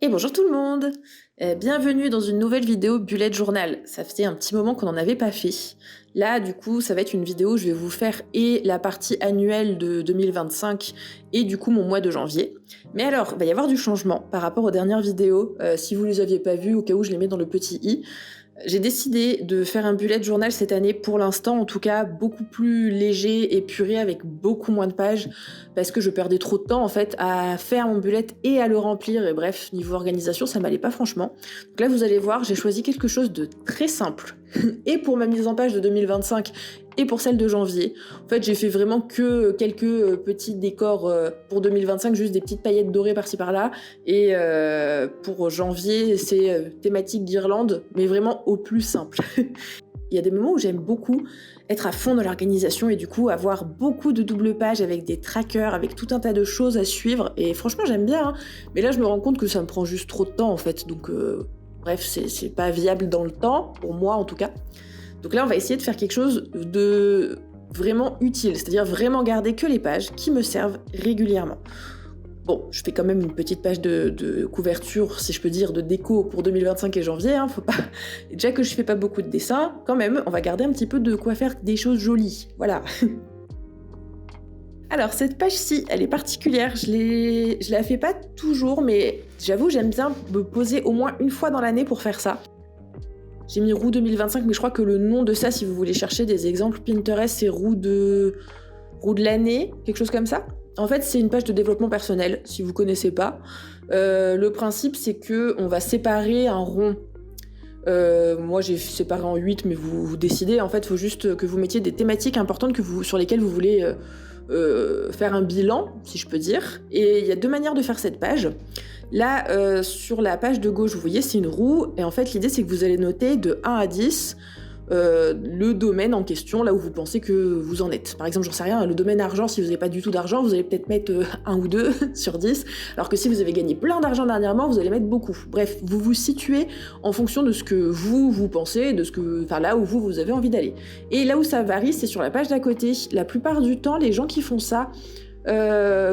Et bonjour tout le monde. Bienvenue dans une nouvelle vidéo Bullet Journal. Ça faisait un petit moment qu'on n'en avait pas fait. Là, du coup, ça va être une vidéo où je vais vous faire et la partie annuelle de 2025 et du coup mon mois de janvier. Mais alors, il va y avoir du changement par rapport aux dernières vidéos. Si vous les aviez pas vues, au cas où je les mets dans le petit i. J'ai décidé de faire un bullet journal cette année, pour l'instant en tout cas, beaucoup plus léger, épuré, avec beaucoup moins de pages, parce que je perdais trop de temps en fait à faire mon bullet et à le remplir, et bref, niveau organisation, ça m'allait pas franchement. Donc là, vous allez voir, j'ai choisi quelque chose de très simple, et pour ma mise en page de 2025, et pour celle de janvier. En fait, j'ai fait vraiment que quelques petits décors pour 2025, juste des petites paillettes dorées par-ci par-là, et pour janvier, c'est thématique d'Irlande, mais vraiment au plus simple. Il y a des moments où j'aime beaucoup être à fond dans l'organisation et du coup avoir beaucoup de double pages avec des trackers, avec tout un tas de choses à suivre. Et franchement, j'aime bien, hein. Mais là, je me rends compte que ça me prend juste trop de temps en fait. Donc, bref, c'est pas viable dans le temps, pour moi en tout cas. Donc là, on va essayer de faire quelque chose de vraiment utile, c'est-à-dire vraiment garder que les pages qui me servent régulièrement. Bon, je fais quand même une petite page de couverture, si je peux dire, de déco pour 2025 et janvier, hein, faut pas... Déjà que je fais pas beaucoup de dessins, quand même, on va garder un petit peu de quoi faire des choses jolies, voilà. Alors, cette page-ci, elle est particulière, je la fais pas toujours, mais j'avoue, j'aime bien me poser au moins une fois dans l'année pour faire ça. J'ai mis roue 2025, mais je crois que le nom de ça, si vous voulez chercher des exemples Pinterest, c'est roue de l'année, quelque chose comme ça. En fait, c'est une page de développement personnel, si vous connaissez pas. Le principe, c'est que on va séparer un rond. Moi, j'ai séparé en 8, mais vous décidez. En fait, il faut juste que vous mettiez des thématiques importantes sur lesquelles vous voulez faire un bilan, si je peux dire. Et il y a deux manières de faire cette page. Là, sur la page de gauche, vous voyez, c'est une roue. Et en fait, l'idée, c'est que vous allez noter de 1 à 10 le domaine en question, là où vous pensez que vous en êtes. Par exemple, j'en sais rien, le domaine argent, si vous n'avez pas du tout d'argent, vous allez peut-être mettre 1 ou 2 sur 10, alors que si vous avez gagné plein d'argent dernièrement, vous allez mettre beaucoup. Bref, vous vous situez en fonction de ce que vous pensez, là où vous avez envie d'aller. Et là où ça varie, c'est sur la page d'à côté. La plupart du temps, les gens qui font ça,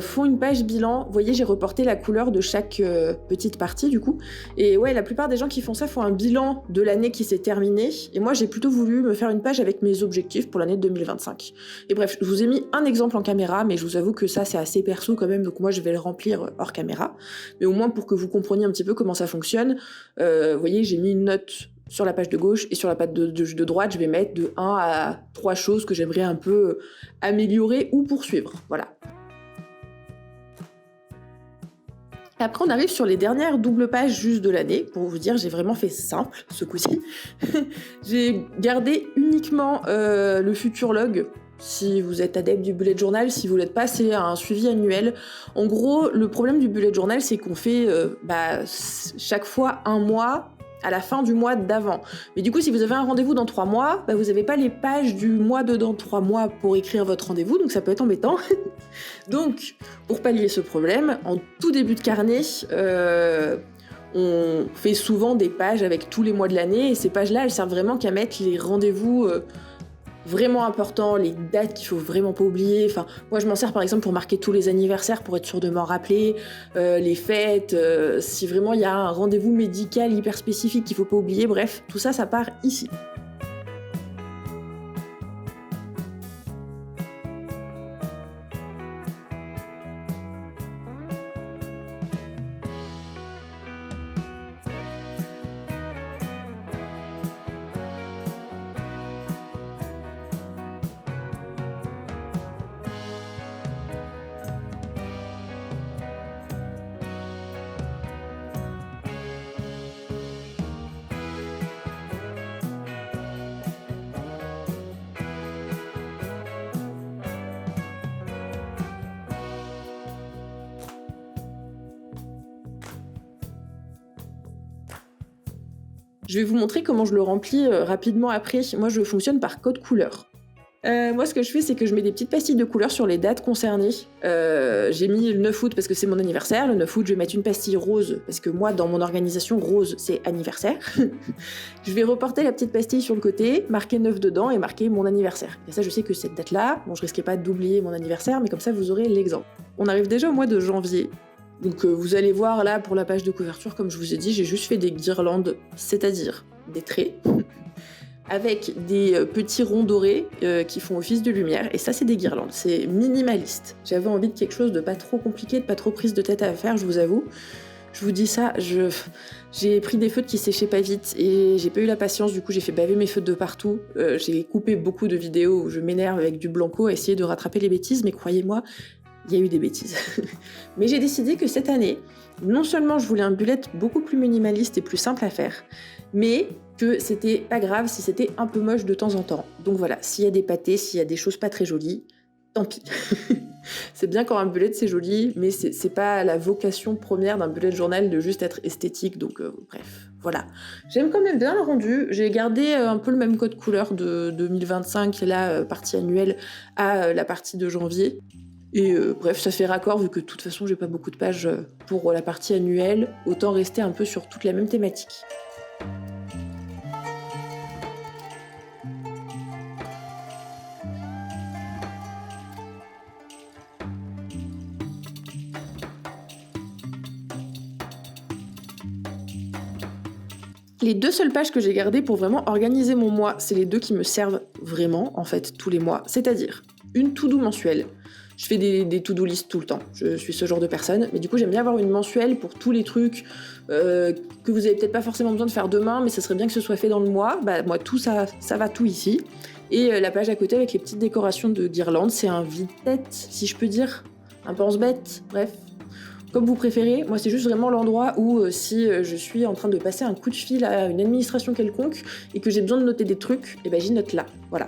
font une page bilan. Vous voyez, j'ai reporté la couleur de chaque petite partie du coup. Et ouais, la plupart des gens qui font ça font un bilan de l'année qui s'est terminée. Et moi, j'ai plutôt voulu me faire une page avec mes objectifs pour l'année 2025. Et bref, je vous ai mis un exemple en caméra, mais je vous avoue que ça, c'est assez perso quand même. Donc moi, je vais le remplir hors caméra. Mais au moins pour que vous compreniez un petit peu comment ça fonctionne. Vous voyez, j'ai mis une note sur la page de gauche, et sur la page de droite, je vais mettre de 1 à 3 choses que j'aimerais un peu améliorer ou poursuivre. Voilà. Après, on arrive sur les dernières doubles pages juste de l'année. Pour vous dire, j'ai vraiment fait simple ce coup-ci. J'ai gardé uniquement le Futurlog. Si vous êtes adepte du bullet journal, si vous l'êtes pas, c'est un suivi annuel. En gros, le problème du bullet journal, c'est qu'on fait chaque fois un mois à la fin du mois d'avant. Mais du coup, si vous avez un rendez-vous dans 3 mois, vous n'avez pas les pages du mois de dans 3 mois pour écrire votre rendez-vous, donc ça peut être embêtant. Donc, pour pallier ce problème, en tout début de carnet, on fait souvent des pages avec tous les mois de l'année, et ces pages-là, elles servent vraiment qu'à mettre les rendez-vous vraiment importants, les dates qu'il faut vraiment pas oublier. Enfin, moi, je m'en sers par exemple pour marquer tous les anniversaires, pour être sûr de m'en rappeler, les fêtes, si vraiment il y a un rendez-vous médical hyper spécifique qu'il faut pas oublier. Bref, tout ça, ça part ici. Je vais vous montrer comment je le remplis rapidement après. Moi, je fonctionne par code couleur. Moi, ce que je fais, c'est que je mets des petites pastilles de couleurs sur les dates concernées. J'ai mis le 9 août parce que c'est mon anniversaire. Le 9 août, je vais mettre une pastille rose parce que moi, dans mon organisation, rose, c'est anniversaire. Je vais reporter la petite pastille sur le côté, marquer 9 dedans et marquer mon anniversaire. Et ça, je sais que cette date-là, bon, je risquais pas d'oublier mon anniversaire, mais comme ça, vous aurez l'exemple. On arrive déjà au mois de janvier. Donc vous allez voir là pour la page de couverture, comme je vous ai dit, j'ai juste fait des guirlandes, c'est-à-dire des traits, avec des petits ronds dorés qui font office de lumière, et ça c'est des guirlandes, c'est minimaliste. J'avais envie de quelque chose de pas trop compliqué, de pas trop prise de tête à faire, je vous avoue. Je vous dis ça, j'ai pris des feutres qui séchaient pas vite et j'ai pas eu la patience, du coup j'ai fait baver mes feutres de partout. J'ai coupé beaucoup de vidéos où je m'énerve avec du blanco à essayer de rattraper les bêtises, mais croyez-moi, il y a eu des bêtises. Mais j'ai décidé que cette année, non seulement je voulais un bullet beaucoup plus minimaliste et plus simple à faire, mais que c'était pas grave si c'était un peu moche de temps en temps. Donc voilà, s'il y a des pâtés, s'il y a des choses pas très jolies, tant pis. C'est bien quand un bullet c'est joli, mais c'est pas la vocation première d'un bullet journal de juste être esthétique, donc bref, voilà. J'aime quand même bien le rendu, j'ai gardé un peu le même code couleur de 2025, la partie annuelle à la partie de janvier. Et bref, ça fait raccord vu que de toute façon j'ai pas beaucoup de pages pour la partie annuelle, autant rester un peu sur toute la même thématique. Les 2 seules pages que j'ai gardées pour vraiment organiser mon mois, c'est les 2 qui me servent vraiment, en fait, tous les mois. C'est-à-dire, une to-do mensuelle. Je fais des to-do list tout le temps. Je suis ce genre de personne. Mais du coup, j'aime bien avoir une mensuelle pour tous les trucs que vous avez peut-être pas forcément besoin de faire demain, mais ça serait bien que ce soit fait dans le mois. Bah, moi, tout ça va tout ici. Et la page à côté avec les petites décorations de guirlandes, c'est un vide-tête, si je peux dire. Un pense-bête, bref. Comme vous préférez, moi c'est juste vraiment l'endroit où si je suis en train de passer un coup de fil à une administration quelconque et que j'ai besoin de noter des trucs, et ben j'y note là, voilà.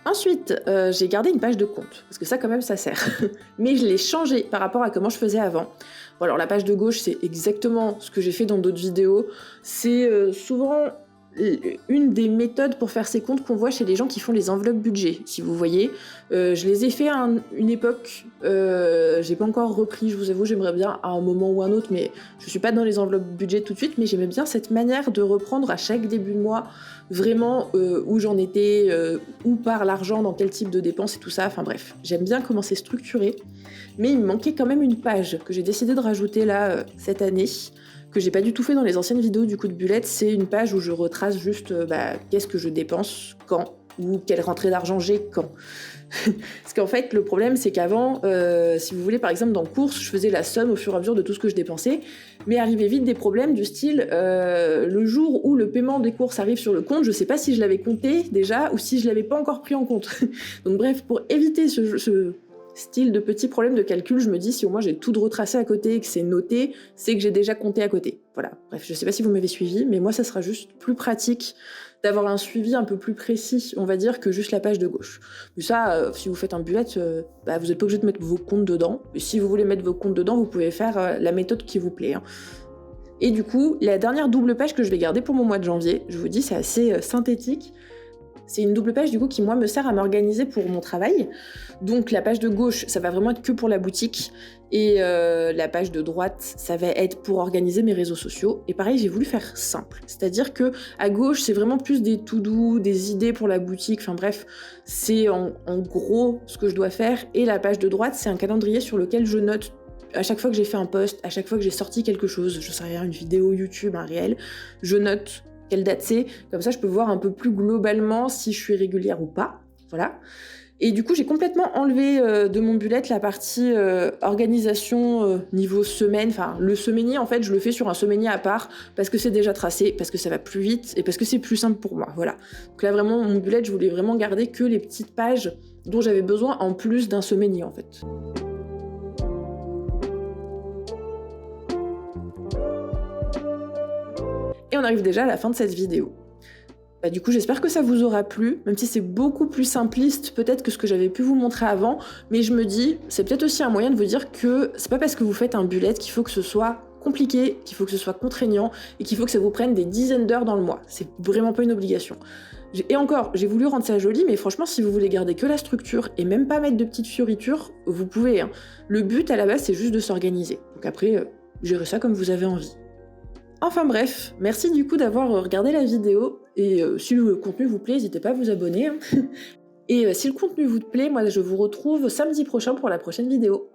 Ensuite, j'ai gardé une page de compte, parce que ça quand même ça sert. Mais je l'ai changée par rapport à comment je faisais avant. Bon alors la page de gauche c'est exactement ce que j'ai fait dans d'autres vidéos. C'est souvent une des méthodes pour faire ses comptes qu'on voit chez les gens qui font les enveloppes budget, si vous voyez. Je les ai fait à une époque, j'ai pas encore repris, je vous avoue, j'aimerais bien à un moment ou un autre, mais je suis pas dans les enveloppes budget tout de suite, mais j'aimais bien cette manière de reprendre à chaque début de mois vraiment où j'en étais, où part l'argent, dans quel type de dépenses et tout ça, enfin bref, j'aime bien comment c'est structuré, mais il me manquait quand même une page que j'ai décidé de rajouter là cette année, que j'ai pas du tout fait dans les anciennes vidéos du coup de Bullet. C'est une page où je retrace juste qu'est-ce que je dépense quand, ou quelle rentrée d'argent j'ai quand. Parce qu'en fait le problème c'est qu'avant, si vous voulez par exemple dans courses, je faisais la somme au fur et à mesure de tout ce que je dépensais, mais arrivait vite des problèmes du style le jour où le paiement des courses arrive sur le compte, je sais pas si je l'avais compté déjà ou si je l'avais pas encore pris en compte. Donc bref, pour éviter ce style de petits problèmes de calcul, je me dis si au moins j'ai tout de retracé à côté et que c'est noté, c'est que j'ai déjà compté à côté. Voilà, bref, je sais pas si vous m'avez suivi, mais moi ça sera juste plus pratique d'avoir un suivi un peu plus précis, on va dire, que juste la page de gauche. Mais ça, si vous faites un bullet, vous n'êtes pas obligé de mettre vos comptes dedans, et si vous voulez mettre vos comptes dedans, vous pouvez faire la méthode qui vous plaît. Hein. Et du coup, la dernière double page que je vais garder pour mon mois de janvier, je vous dis, c'est assez synthétique. C'est une double page du coup qui moi me sert à m'organiser pour mon travail. Donc la page de gauche, ça va vraiment être que pour la boutique, et la page de droite, ça va être pour organiser mes réseaux sociaux. Et pareil, j'ai voulu faire simple, c'est-à-dire que à gauche, c'est vraiment plus des to-do, des idées pour la boutique. Enfin bref, c'est en gros ce que je dois faire. Et la page de droite, c'est un calendrier sur lequel je note à chaque fois que j'ai fait un post, à chaque fois que j'ai sorti quelque chose, je sais rien, une vidéo YouTube, un réel, je note quelle date c'est, comme ça je peux voir un peu plus globalement si je suis régulière ou pas, voilà. Et du coup j'ai complètement enlevé de mon bullet la partie organisation niveau semaine, enfin le semainier en fait je le fais sur un semainier à part, parce que c'est déjà tracé, parce que ça va plus vite, et parce que c'est plus simple pour moi, voilà. Donc là vraiment mon bullet je voulais vraiment garder que les petites pages dont j'avais besoin en plus d'un semainier en fait. Et on arrive déjà à la fin de cette vidéo. Du coup, j'espère que ça vous aura plu, même si c'est beaucoup plus simpliste peut-être que ce que j'avais pu vous montrer avant, mais je me dis, c'est peut-être aussi un moyen de vous dire que c'est pas parce que vous faites un bullet qu'il faut que ce soit compliqué, qu'il faut que ce soit contraignant et qu'il faut que ça vous prenne des dizaines d'heures dans le mois. C'est vraiment pas une obligation. Et encore, j'ai voulu rendre ça joli, mais franchement, si vous voulez garder que la structure et même pas mettre de petites fioritures, vous pouvez. Hein. Le but, à la base, c'est juste de s'organiser. Donc après, gérez ça comme vous avez envie. Enfin bref, merci du coup d'avoir regardé la vidéo, et si le contenu vous plaît, n'hésitez pas à vous abonner. Hein. Et si le contenu vous plaît, moi je vous retrouve samedi prochain pour la prochaine vidéo.